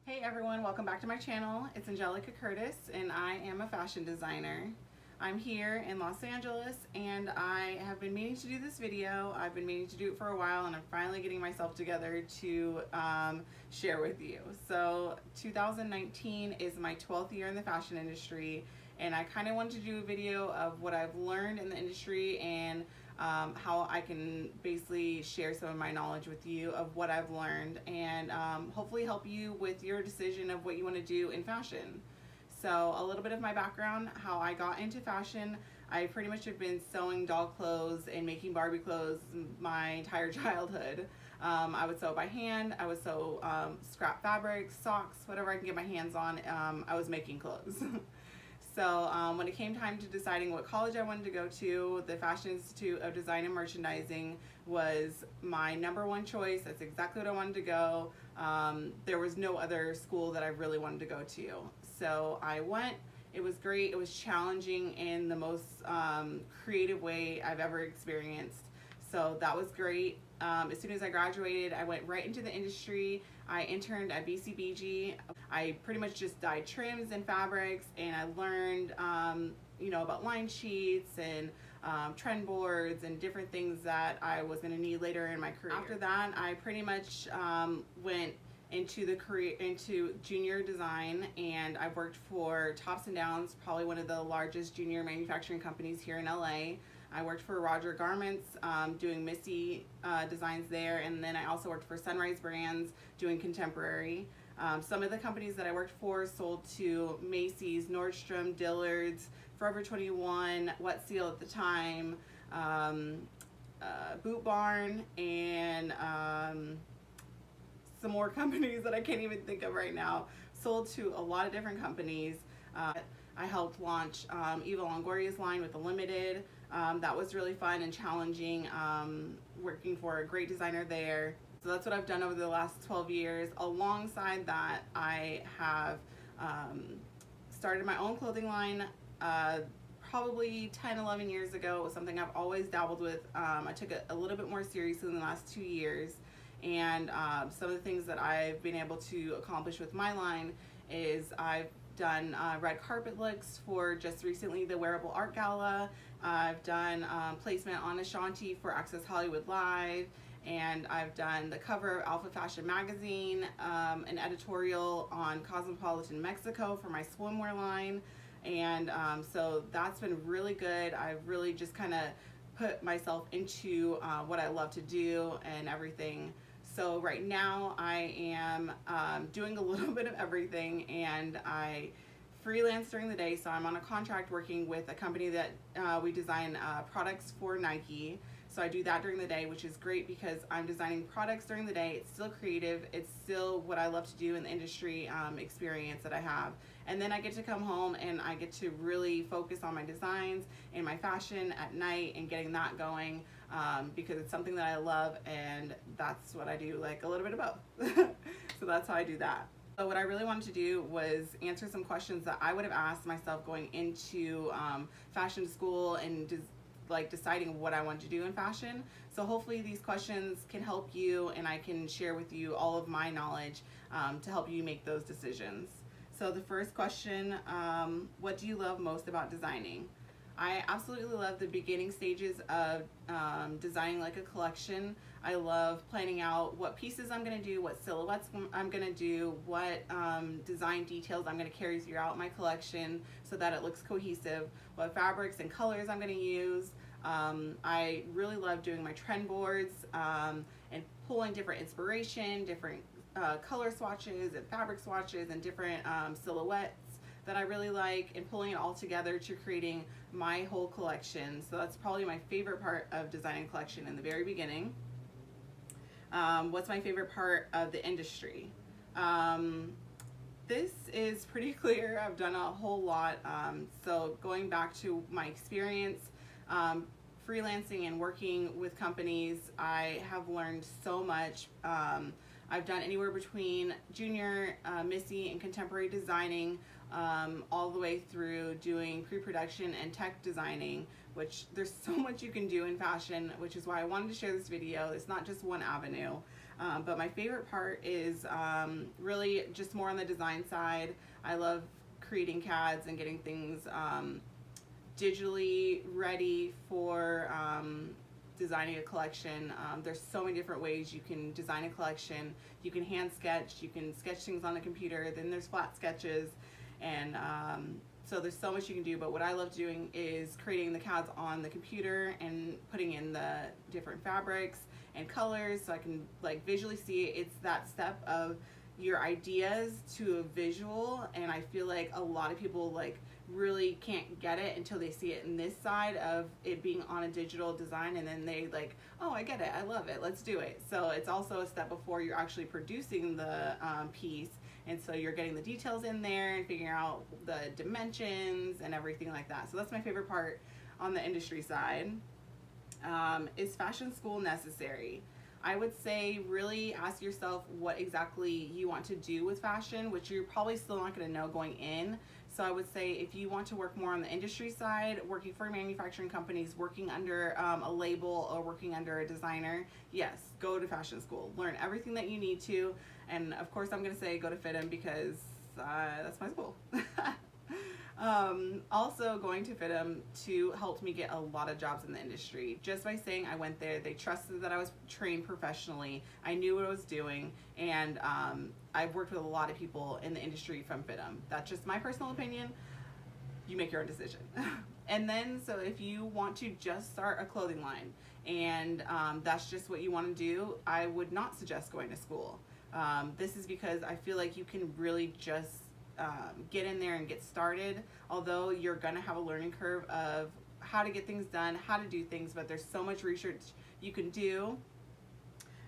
Hey everyone, welcome back to my channel. It's Angelica Curtis and I am a fashion designer. I'm here in Los Angeles and I have been meaning to do this video. I've been meaning to do it for a while and I'm finally getting myself together to share with you. So 2019 is my 12th year in the fashion industry and I kind of wanted to do a video of what I've learned in the industry and how I can basically share some of my knowledge with you of what I've learned and hopefully help you with your decision of what you want to do in fashion. So a little bit of my background, how I got into fashion. I pretty much have been sewing doll clothes and making Barbie clothes my entire childhood. I would sew by hand, I would sew scrap fabrics, socks, whatever I can get my hands on, I was making clothes. So when it came time to deciding what college I wanted to go to, the Fashion Institute of Design and Merchandising was my #1 choice. That's exactly what I wanted to go. There was no other school that I really wanted to go to. So I went. It was great. It was challenging in the most creative way I've ever experienced. So that was great. As soon as I graduated, I went right into the industry. I interned at BCBG. I pretty much just dyed trims and fabrics, and I learned, about line sheets and trend boards and different things that I was going to need later in my career. After that, I pretty much went into junior design, and I worked for Tops and Downs, probably one of the largest junior manufacturing companies here in LA. I worked for Roger Garments doing Missy designs there, and then I also worked for Sunrise Brands doing contemporary. Some of the companies that I worked for sold to Macy's, Nordstrom, Dillard's, Forever 21, Wet Seal at the time, Boot Barn, and some more companies that I can't even think of right now. Sold to a lot of different companies. I helped launch Eva Longoria's line with the Limited. That was really fun and challenging, working for a great designer there. So that's what I've done over the last 12 years. Alongside that, I have started my own clothing line probably 10, 11 years ago. It was something I've always dabbled with. I took it a little bit more seriously in the last 2 years. And some of the things that I've been able to accomplish with my line is I've done red carpet looks for just recently the Wearable Art Gala. I've done placement on Ashanti for Access Hollywood Live, and I've done the cover of Alpha Fashion magazine, an editorial on Cosmopolitan Mexico for my swimwear line, and so that's been really good. I've really just kind of put myself into what I love to do and everything. So right now I am doing a little bit of everything, and I freelance during the day. So I'm on a contract working with a company that we design products for Nike. So I do that during the day, which is great because I'm designing products during the day. It's still creative. It's still what I love to do in the industry experience that I have. And then I get to come home and I get to really focus on my designs and my fashion at night and getting that going because it's something that I love, and that's what I do, like a little bit of both. So that's how I do that. So what I really wanted to do was answer some questions that I would have asked myself going into fashion school and deciding what I want to do in fashion. So hopefully these questions can help you, and I can share with you all of my knowledge to help you make those decisions. So the first question, what do you love most about designing? I absolutely love the beginning stages of designing like a collection. I love planning out what pieces I'm going to do, what silhouettes I'm going to do, what design details I'm going to carry throughout my collection so that it looks cohesive, what fabrics and colors I'm going to use. I really love doing my trend boards and pulling different inspiration, different color swatches and fabric swatches and different silhouettes that I really like, and pulling it all together to creating my whole collection. So that's probably my favorite part of designing a collection in the very beginning. What's my favorite part of the industry? This is pretty clear. I've done a whole lot. So going back to my experience, freelancing and working with companies, I have learned so much. I've done anywhere between junior, Missy, and contemporary designing, all the way through doing pre-production and tech designing, which there's so much you can do in fashion, which is why I wanted to share this video. It's not just one avenue. But my favorite part is really just more on the design side. I love creating CADs and getting things digitally ready for designing a collection. There's so many different ways you can design a collection. You can hand sketch, you can sketch things on the computer, then there's flat sketches, and so there's so much you can do. But what I love doing is creating the CADs on the computer and putting in the different fabrics and colors so I can like visually see it. It's that step of your ideas to a visual, and I feel like a lot of people like really can't get it until they see it in this side of it being on a digital design, and then they like, oh, I get it, I love it, let's do it. So it's also a step before you're actually producing the piece, and so you're getting the details in there and figuring out the dimensions and everything like that. So that's my favorite part on the industry side. Is fashion school necessary? I would say really ask yourself what exactly you want to do with fashion, which you're probably still not going to know going in. So I would say if you want to work more on the industry side, working for manufacturing companies, working under a label or working under a designer, yes, go to fashion school. Learn everything that you need to. And of course I'm going to say go to FITM because that's my school. Also going to FITM to helped me get a lot of jobs in the industry. Just by saying I went there, they trusted that I was trained professionally, I knew what I was doing, and I've worked with a lot of people in the industry from FITM. That's just my personal opinion. You make your own decision. And then, so if you want to just start a clothing line and that's just what you want to do, I would not suggest going to school. This is because I feel like you can really just get in there and get started, although you're gonna have a learning curve of how to get things done, how to do things, but there's so much research you can do.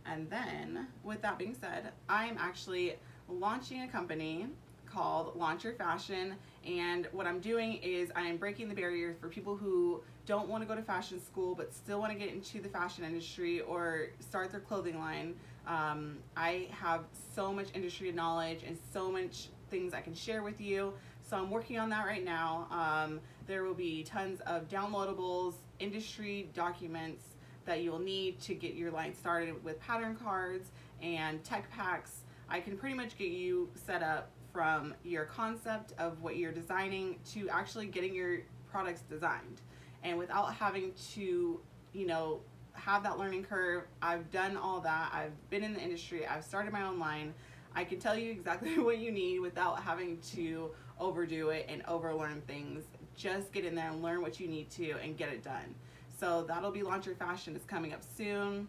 And then with that being said, I'm actually launching a company called Launch Your Fashion, and what I'm doing is I am breaking the barriers for people who don't want to go to fashion school but still want to get into the fashion industry or start their clothing line. I have so much industry knowledge and so much things I can share with you, so I'm working on that right now. There will be tons of downloadables, industry documents that you'll need to get your line started with pattern cards and tech packs. I can pretty much get you set up from your concept of what you're designing to actually getting your products designed, and without having to, you know, have that learning curve. I've done all that. I've been in the industry. I've started my own line. I can tell you exactly what you need without having to overdo it and overlearn things. Just get in there and learn what you need to and get it done. So that'll be Launch Your Fashion. Is coming up soon.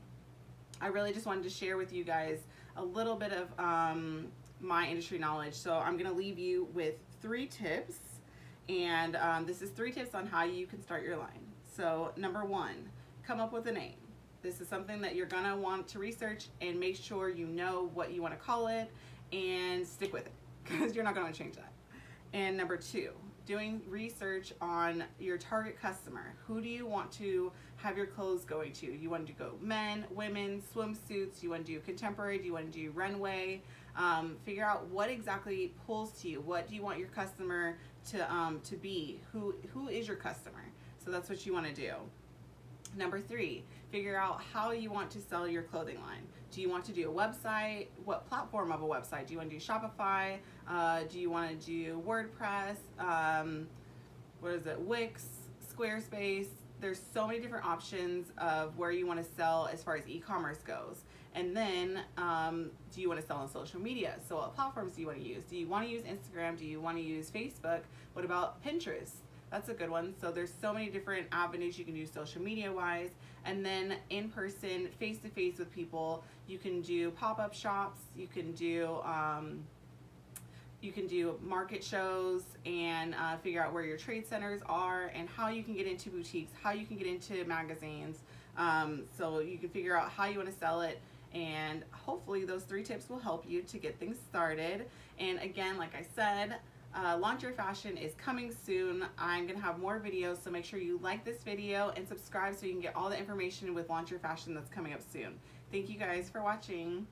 I really just wanted to share with you guys a little bit of my industry knowledge. So I'm gonna leave you with 3 tips, and this is 3 tips on how you can start your line. So number 1, come up with a name. This is something that you're gonna want to research and make sure you know what you want to call it and stick with it, because you're not gonna change that. And number 2, doing research on your target customer. Who do you want to have your clothes going to? You want to go men, women, swimsuits, you want to do contemporary, do you want to do runway? Figure out what exactly pulls to you. What do you want your customer to be? Who is your customer? So that's what you want to do. Number 3, figure out how you want to sell your clothing line. Do you want to do a website? What platform of a website? Do you want to do Shopify? Do you want to do WordPress? Wix, Squarespace? There's so many different options of where you want to sell as far as e-commerce goes. And then, do you want to sell on social media? So what platforms do you want to use? Do you want to use Instagram? Do you want to use Facebook? What about Pinterest? That's a good one. So there's so many different avenues you can do social media wise. And then in person, face to face with people, you can do pop-up shops, you can do market shows, and figure out where your trade centers are and how you can get into boutiques, how you can get into magazines. So you can figure out how you want to sell it, and hopefully those 3 tips will help you to get things started. And again, like I said, Launch Your Fashion is coming soon. I'm gonna have more videos, so make sure you like this video and subscribe so you can get all the information with Launch Your Fashion that's coming up soon. Thank you guys for watching.